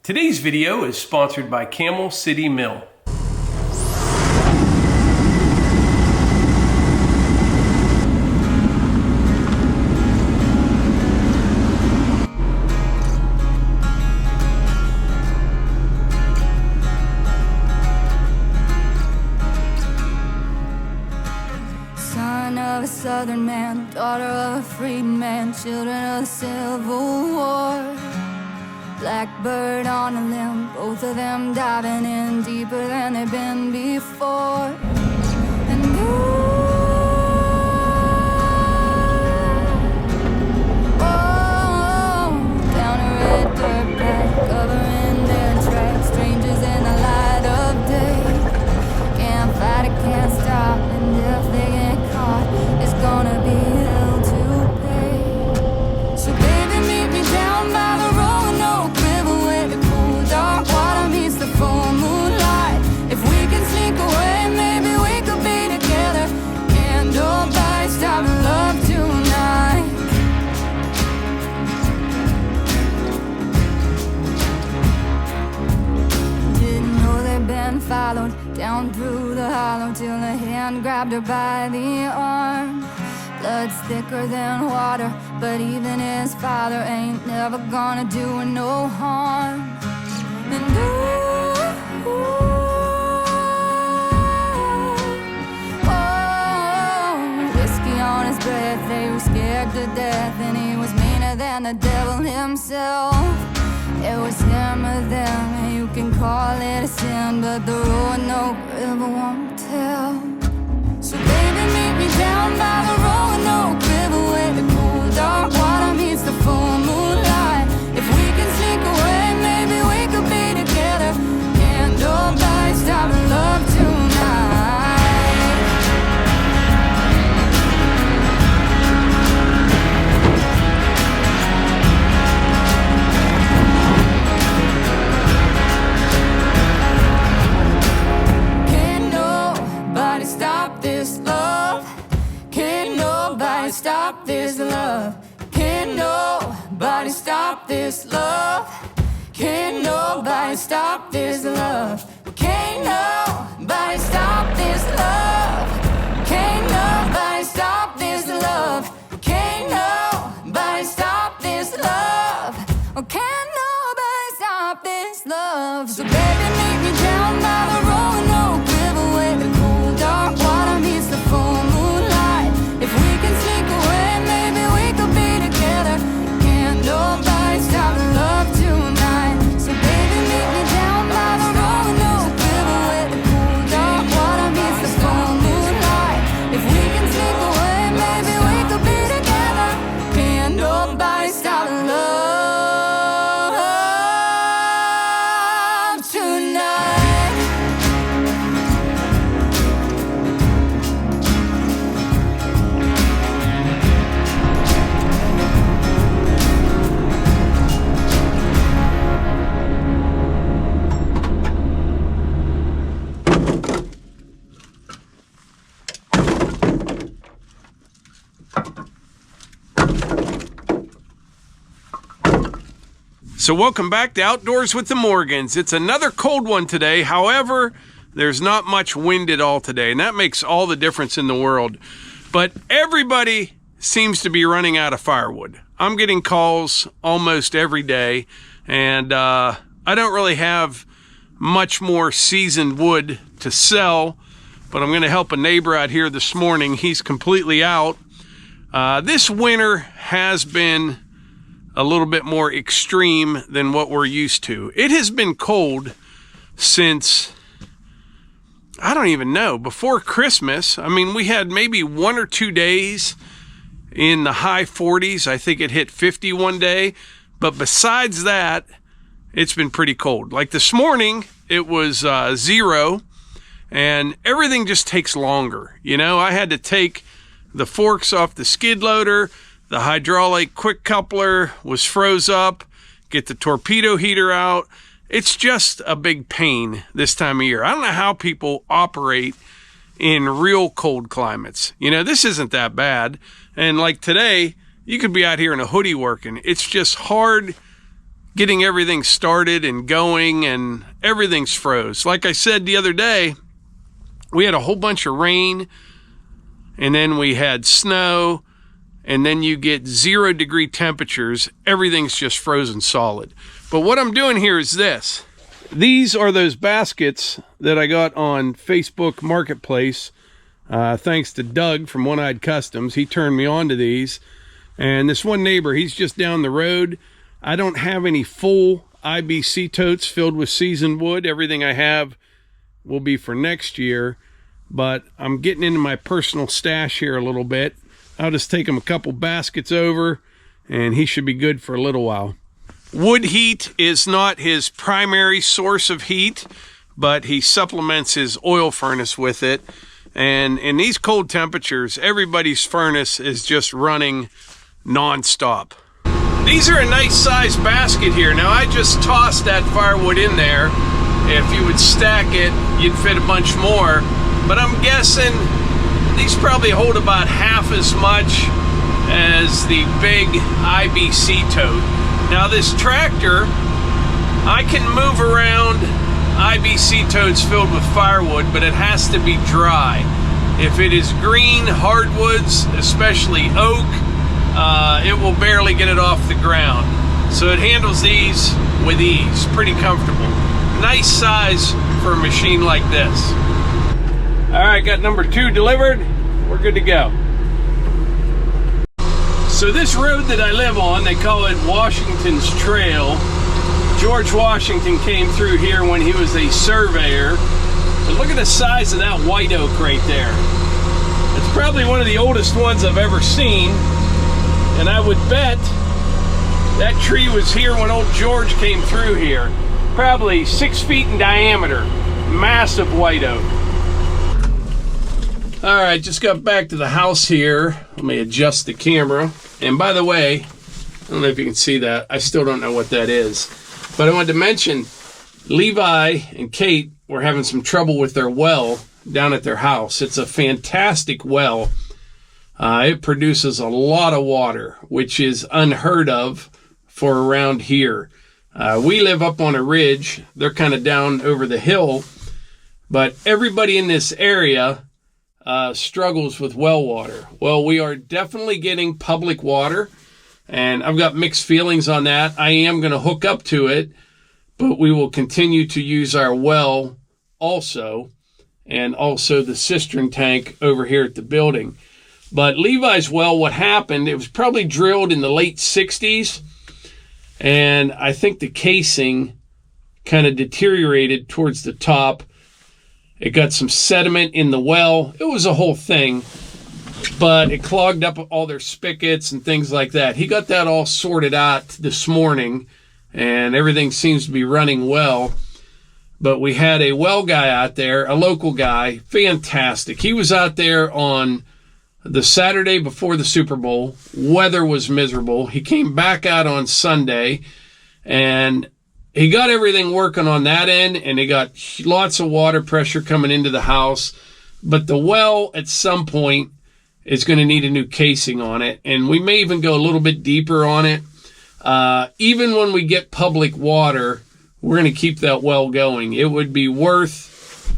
Today's video is sponsored by Camel City Mill. Son of a southern man, daughter of a freedman, children of the Civil War. Blackbird on a limb, both of them diving in deeper than they've been before. And down a red dirt path, covering their tracks, strangers in the light of day. Can't fight it, can't stop, and if they get caught, it's gonna be hell to pay. So baby, meet me down by the rolling oak river where the cool dark water meets the full moonlight. If we can sneak away, maybe we could be together. Candle by stop and love tonight. Didn't know they'd been followed down through the hollow till a hand grabbed her by the arm. Blood's thicker than water, but even his father ain't never gonna do her no harm. And whiskey on his breath, they were scared to death, and he was meaner than the devil himself. It was him or them, and you can call it a sin, but the Roanoke River won't tell. So baby, meet me down by the Roanoke River where the cool dark water meets the full moonlight. If we can sneak away, maybe we could be together. Candle by stop and love tonight. Stop this love. Can't nobody stop this love. Can't nobody stop this love. Can't nobody stop this love. Can't nobody stop this love. Can't nobody stop this love. Can't nobody stop this love. Oh, can't nobody stop this love. So baby, meet me down by the Roanoke River where the cool dark water meets the full moonlight. If we can sneak away, maybe we could be together. Can't nobody stop love tonight. So baby, meet me down by the Roanoke River where the cool dark water meets the full moonlight. If we can sneak away, maybe we could be together. Can't nobody stop love tonight. So welcome back to Outdoors with the Morgans. It's another cold one today. However, there's not much wind at all today, and that makes all the difference in the world. But everybody seems to be running out of firewood. I'm getting calls almost every day, and I don't really have much more seasoned wood to sell, but I'm going to help a neighbor out here this morning. He's completely out. This winter has been a little bit more extreme than what we're used to. It has been cold since, I don't even know, before Christmas. I mean, we had maybe 1 or 2 days in the high 40s. I think it hit 50 one day. But besides that, it's been pretty cold. Like this morning, it was 0, and everything just takes longer. You know, I had to take the forks off the skid loader. The hydraulic quick coupler was froze up, get the torpedo heater out. It's just a big pain this time of year. I don't know how people operate in real cold climates. You know, this isn't that bad. And like today, you could be out here in a hoodie working. It's just hard getting everything started and going, and everything's froze. Like I said the other day, we had a whole bunch of rain, and then we had snow, and then you get 0-degree temperatures. Everything's just frozen solid. But what I'm doing here is this. These are those baskets that I got on Facebook Marketplace. Thanks to Doug from One Eyed Customs. He turned me on to these. And this one neighbor, he's just down the road. I don't have any full IBC totes filled with seasoned wood. Everything I have will be for next year. But I'm getting into my personal stash here a little bit. I'll just take him a couple baskets over, and he should be good for a little while. Wood heat is not his primary source of heat, but he supplements his oil furnace with it. And in these cold temperatures, everybody's furnace is just running non-stop. These are a nice sized basket here. Now, I just tossed that firewood in there. If you would stack it, you'd fit a bunch more. But I'm guessing these probably hold about half as much as the big IBC tote. Now, this tractor, I can move around IBC totes filled with firewood, but it has to be dry. If it is green hardwoods, especially oak, it will barely get it off the ground. So it handles these with ease, pretty comfortable. Nice size for a machine like this. All right, got number 2 delivered. We're good to go. So this road that I live on, they call it Washington's Trail. George Washington came through here when he was a surveyor. But look at the size of that white oak right there. It's probably one of the oldest ones I've ever seen. And I would bet that tree was here when old George came through here. Probably 6 feet in diameter. Massive white oak. All right, just got back to the house here. Let me adjust the camera. And by the way, I don't know if you can see that. I still don't know what that is. But I wanted to mention, Levi and Kate were having some trouble with their well down at their house. It's a fantastic well. It produces a lot of water, which is unheard of for around here. We live up on a ridge. They're kind of down over the hill. But everybody in this area struggles with well water. Well, we are definitely getting public water, and I've got mixed feelings on that. I am going to hook up to it, but we will continue to use our well also, and also the cistern tank over here at the building. But Levi's well, what happened, it was probably drilled in the late 60s, and I think the casing kind of deteriorated towards the top. It got some sediment in the well. It was a whole thing, but it clogged up all their spigots and things like that. He got that all sorted out this morning, and everything seems to be running well. But we had a well guy out there, a local guy, fantastic. He was out there on the Saturday before the Super Bowl. Weather was miserable. He came back out on Sunday, and he got everything working on that end, and he got lots of water pressure coming into the house. But the well, at some point, is going to need a new casing on it, and we may even go a little bit deeper on it. Even when we get public water, we're going to keep that well going. It would be worth,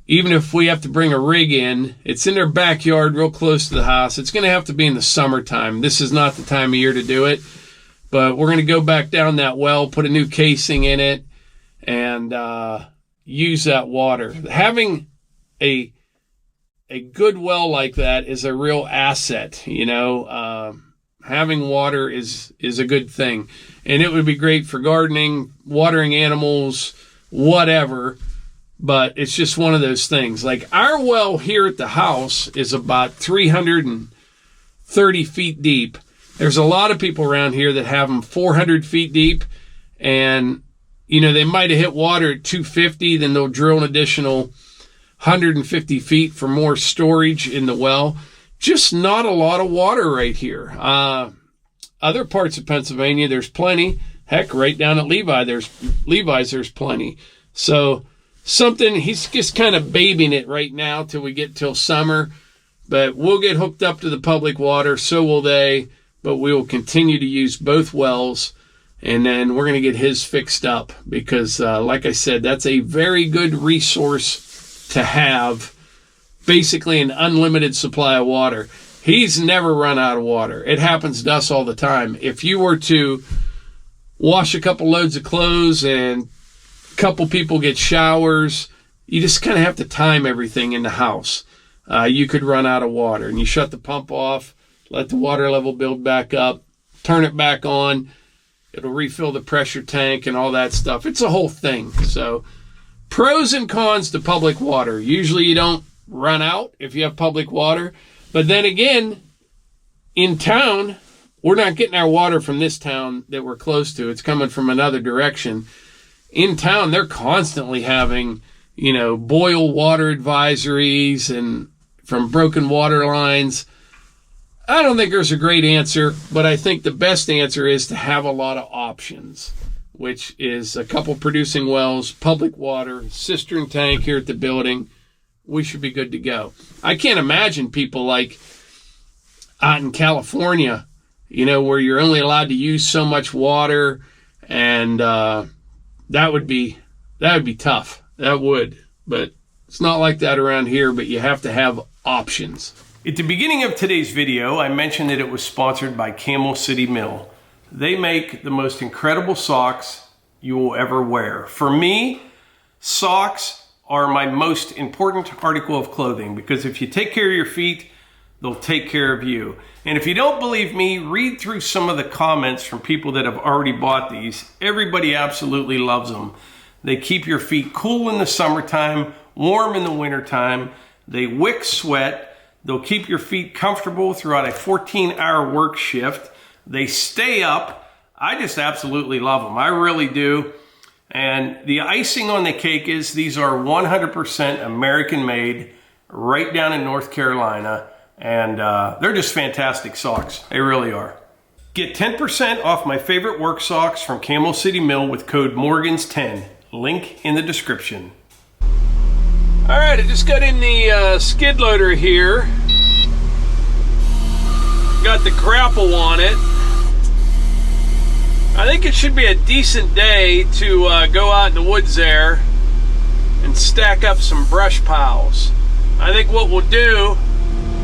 even if we have to bring a rig in, it's in their backyard real close to the house. It's going to have to be in the summertime. This is not the time of year to do it. But we're going to go back down that well, put a new casing in it, and use that water. Having a good well like that is a real asset, you know. Having water is a good thing. And it would be great for gardening, watering animals, whatever. But it's just one of those things. Like our well here at the house is about 330 feet deep. There's a lot of people around here that have them 400 feet deep, and, you know, they might have hit water at 250, then they'll drill an additional 150 feet for more storage in the well. Just not a lot of water right here. Other parts of Pennsylvania, there's plenty. Heck, right down at Levi's, there's plenty. So something, he's just kind of babying it right now till we get till summer, but we'll get hooked up to the public water, so will they. But we will continue to use both wells and then we're going to get his fixed up because, like I said, that's a very good resource to have. Basically an unlimited supply of water. He's never run out of water. It happens to us all the time. If you were to wash a couple loads of clothes and a couple people get showers, you just kind of have to time everything in the house. You could run out of water, and you shut the pump off, let the water level build back up, turn it back on. It'll refill the pressure tank and all that stuff. It's a whole thing. So pros and cons to public water. Usually you don't run out if you have public water. But then again, in town, we're not getting our water from this town that we're close to. It's coming from another direction. In town, they're constantly having, boil water advisories and from broken water lines. I don't think there's a great answer, but I think the best answer is to have a lot of options, which is a couple producing wells, public water, cistern tank here at the building. We should be good to go. I can't imagine people like out in California, where you're only allowed to use so much water, and that would be tough. That would, but it's not like that around here. But you have to have options. At the beginning of today's video, I mentioned that it was sponsored by Camel City Mill. They make the most incredible socks you will ever wear. For me, socks are my most important article of clothing, because if you take care of your feet, they'll take care of you. And if you don't believe me, read through some of the comments from people that have already bought these. Everybody absolutely loves them. They keep your feet cool in the summertime, warm in the wintertime. They wick sweat. They'll keep your feet comfortable throughout a 14-hour work shift. They stay up. I just absolutely love them. I really do. And the icing on the cake is these are 100% American made, right down in North Carolina. And they're just fantastic socks. They really are. Get 10% off my favorite work socks from Camel City Mill with code Morgans10. Link in the description. All right, I just got in the skid loader here. Got the grapple on it. I think it should be a decent day to go out in the woods there and stack up some brush piles. I think what we'll do,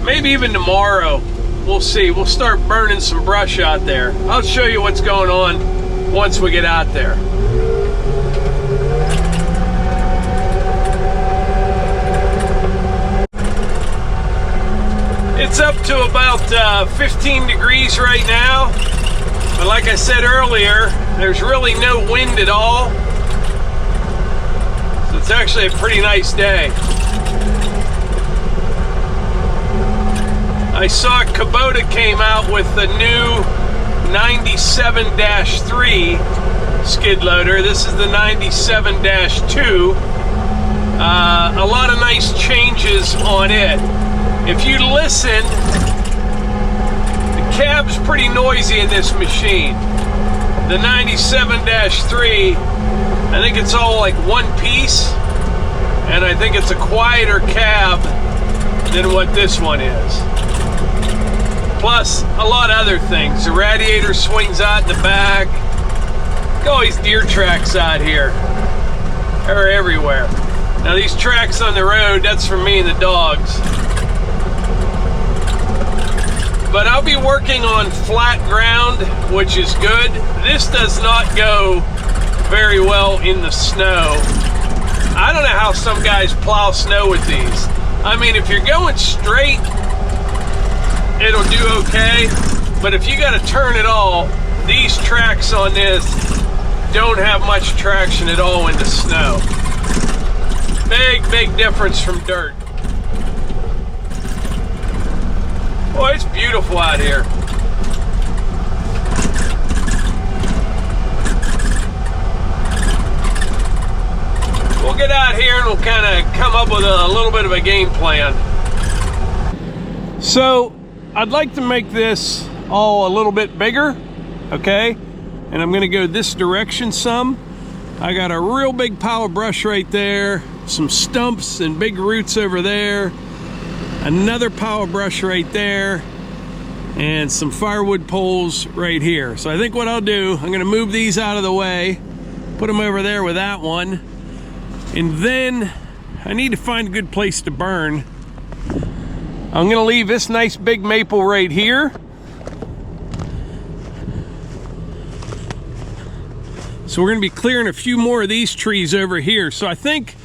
maybe even tomorrow, we'll see. We'll start burning some brush out there. I'll show you what's going on once we get out there. It's up to about 15 degrees right now. But like I said earlier, there's really no wind at all. So it's actually a pretty nice day. I saw Kubota came out with the new 97-3 skid loader. This is the 97-2. A lot of nice changes on it. If you listen, cab's pretty noisy in this machine. The 97-3, I think it's all like one piece, and I think it's a quieter cab than what this one is. Plus a lot of other things. The radiator swings out in the back. Look at all these deer tracks out here. They're everywhere. Now these tracks on the road, that's for me and the dogs. But I'll be working on flat ground, which is good. This does not go very well in the snow. I don't know how some guys plow snow with these. I mean, if you're going straight, it'll do okay. But if you got to turn it all, these tracks on this don't have much traction at all in the snow. Big difference from dirt. Boy, it's beautiful out here. We'll get out here and we'll kind of come up with a little bit of a game plan. So, I'd like to make this all a little bit bigger, okay? And I'm gonna go this direction some. I got a real big pile of brush right there, some stumps and big roots over there, another pile of brush right there, and some firewood poles right here. So I think what I'll do, I'm gonna move these out of the way, put them over there with that one, and then I need to find a good place to burn. I'm gonna leave this nice big maple right here. So we're gonna be clearing a few more of these trees over here. So I think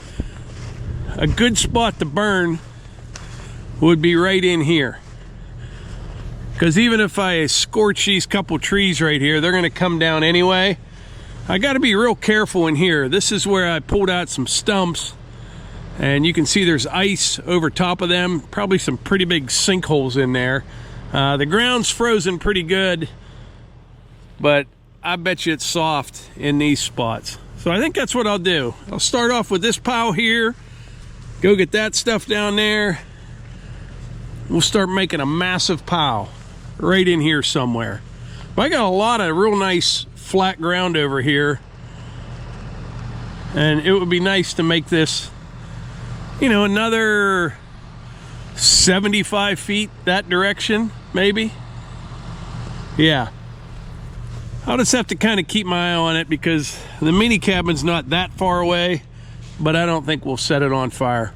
a good spot to burn would be right in here. Because even if I scorch these couple trees right here, they're gonna come down anyway. I gotta be real careful in here. This is where I pulled out some stumps, and you can see there's ice over top of them, probably some pretty big sinkholes in there. The ground's frozen pretty good, but I bet you it's soft in these spots. So I think that's what I'll do. I'll start off with this pile here, go get that stuff down there. We'll start making a massive pile right in here somewhere. But I got a lot of real nice flat ground over here, and it would be nice to make this, you know, another 75 feet that direction, maybe. Yeah. I'll just have to kind of keep my eye on it because the mini cabin's not that far away, but I don't think we'll set it on fire.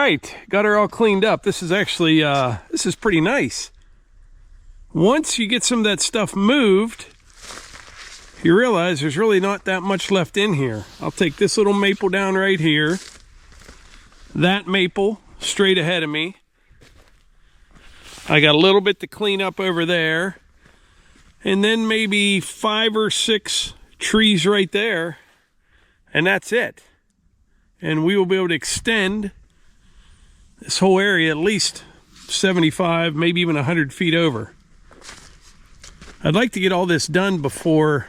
right, got her all cleaned up. This is actually, this is pretty nice. Once you get some of that stuff moved, you realize there's really not that much left in here. I'll take this little maple down right here. That maple straight ahead of me. I got a little bit to clean up over there. And then maybe 5 or 6 trees right there. And that's it. And we will be able to extend this whole area at least 75, maybe even 100 feet over. I'd like to get all this done before,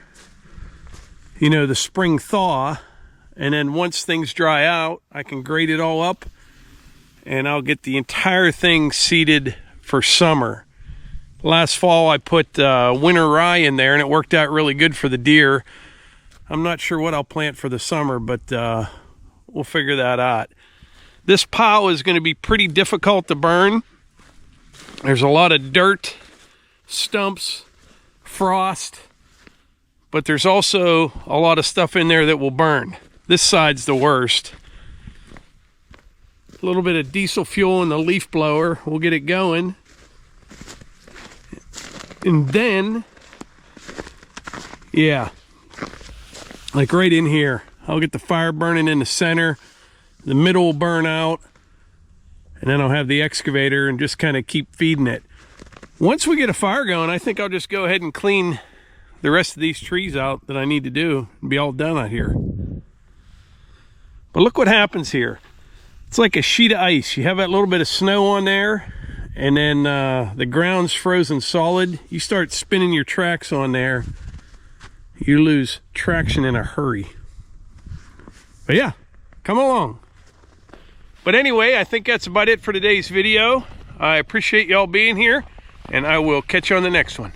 you know, the spring thaw. And then once things dry out, I can grade it all up and I'll get the entire thing seeded for summer. Last fall I put winter rye in there and it worked out really good for the deer. I'm not sure what I'll plant for the summer, but we'll figure that out. This pile is going to be pretty difficult to burn. There's a lot of dirt, stumps, frost, but there's also a lot of stuff in there that will burn. This side's the worst. A little bit of diesel fuel in the leaf blower will get it going. And then, yeah, like right in here, I'll get the fire burning in the center. The middle will burn out. And then I'll have the excavator and just kind of keep feeding it. Once we get a fire going, I think I'll just go ahead and clean the rest of these trees out that I need to do and be all done out here. But look what happens here. It's like a sheet of ice. You have that little bit of snow on there, and then the ground's frozen solid. You start spinning your tracks on there, you lose traction in a hurry. But yeah, come along. But anyway, I think that's about it for today's video. I appreciate y'all being here, and I will catch you on the next one.